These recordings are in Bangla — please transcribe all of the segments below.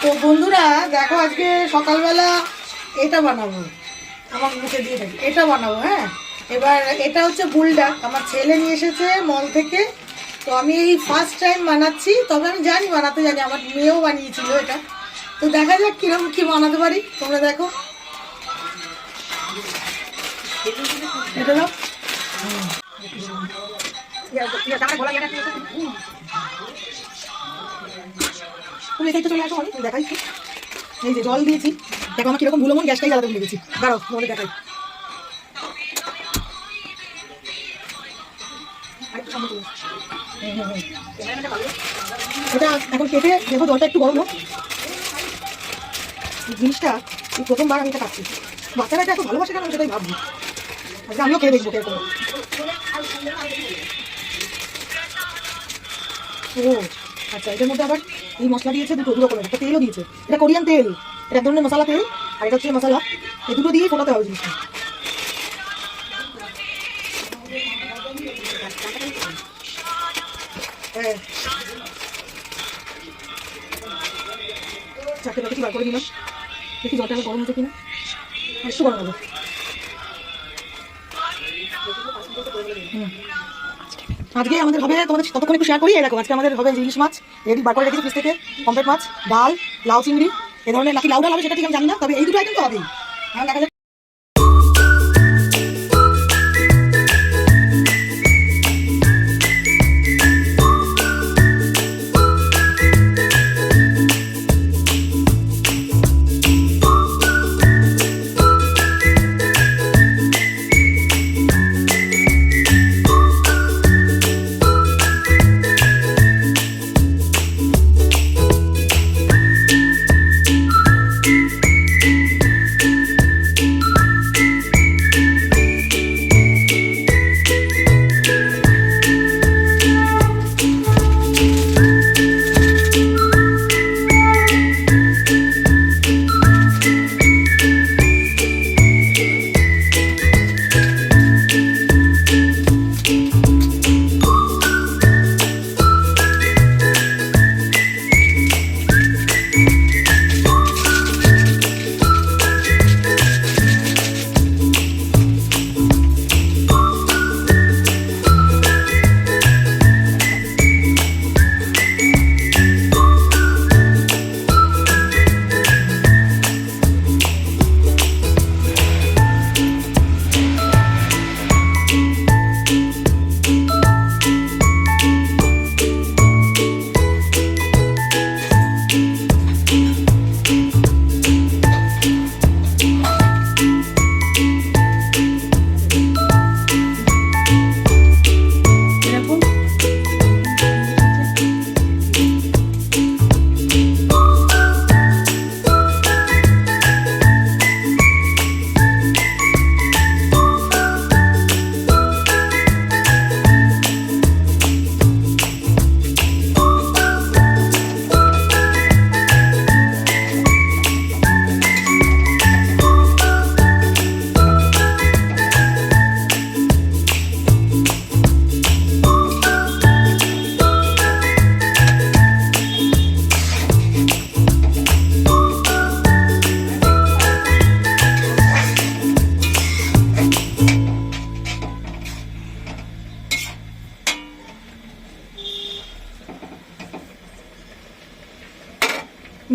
তো বন্ধুরা দেখো, আজকে সকালবেলা এটা বানাবো, আমার মুখে দিয়ে দেখি, এটা বানাবো। হ্যাঁ, এবার এটা হচ্ছে বুলডাক, আমার ছেলে নিয়ে এসেছে মল থেকে। তো আমি এই ফার্স্ট টাইম বানাচ্ছি, তবে আমি জানি বানাতে জানি, আমার মেয়েও বানিয়েছিল এটা। তো দেখা যাক কিরকম কি বানাতে পারি, তোমরা দেখো। এটা নাও। তুমি এখানে চলে আসো, আমি দেখাই। এই যে জল দিয়েছি, দেখো আমার কিরকম ভুলো মন গ্যাসটাই জ্বালাতে ভুলে গেছি। দাঁড়াও তোমাদের দেখাই। এটা এখন কেটে দেখো, জলটা একটু গরম হোক। এই জিনিসটা এই প্রথমবার আমি এটা খাচ্ছি। বাচ্চারা এটা এত ভালোবাসে কেন, আমি সেটাই ভাবছি। আজকে আমিও খেয়ে দেখবো কিরকম। ও আচ্ছা, এটার মধ্যে আবার এই মশলা দিয়েছে দুটো রকমের, একটা তেলও দিয়েছে। এটা কোরিয়ান তেল, এটা এক ধরনের মশলা তেল, আর এটা হচ্ছে মশলা। এই দুটো দিয়েই ফোটাতে হবে জিনিসটা। হ্যাঁ, চারটে প্যাকেটই বার করে দিলাম। দেখি জলটা গরম হচ্ছে কিনা, একটু গরম হবে। আজকে আমাদের হবে, তোমাদের ততক্ষণ একটু শেয়ার করি। এই দেখো, আজকে আমাদের হবে ইলিশ মাছ, রেডি বার করে রেখেছি ফ্রিজ থেকে। পমফ্রেট মাছ, ডাল, লাউ চিংড়ি, এ ধরনের নাকি লাউ ডাল হবে সেটা ঠিক আমি জানি না, তবে এই দুটো আইটেম তো হবেই। এখন দেখা যাক।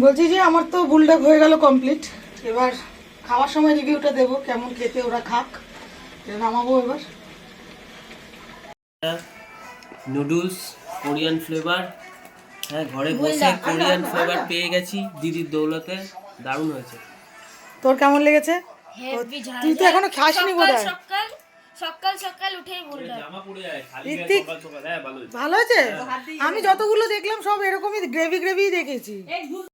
বলছি যে আমার তো বুলডাক হয়ে গেল কমপ্লিট। এবার খাওয়ার সময় রিভিউটা দেবো, কেমন খেতে, ওরা খাক। নামাবো এবার। Noodles Korean flavour. হ্যাঁ, ঘরে বসে কোরিয়ান ফ্লেভার পেয়ে গেছি দিদির দৌলতে। দারুণ হয়েছে। তোর কেমন লেগেছে? তুই তো এখনো খাসনি বোধহয়। সকাল সকাল উঠেই বুলডাক জামা পড়ে যায় খালি সকাল সকাল। হ্যাঁ, ভালো হয়েছে। ভালো আছে। আমি যতগুলো দেখলাম সব এরকমই গ্রেভি গ্রেভি দেখেছি।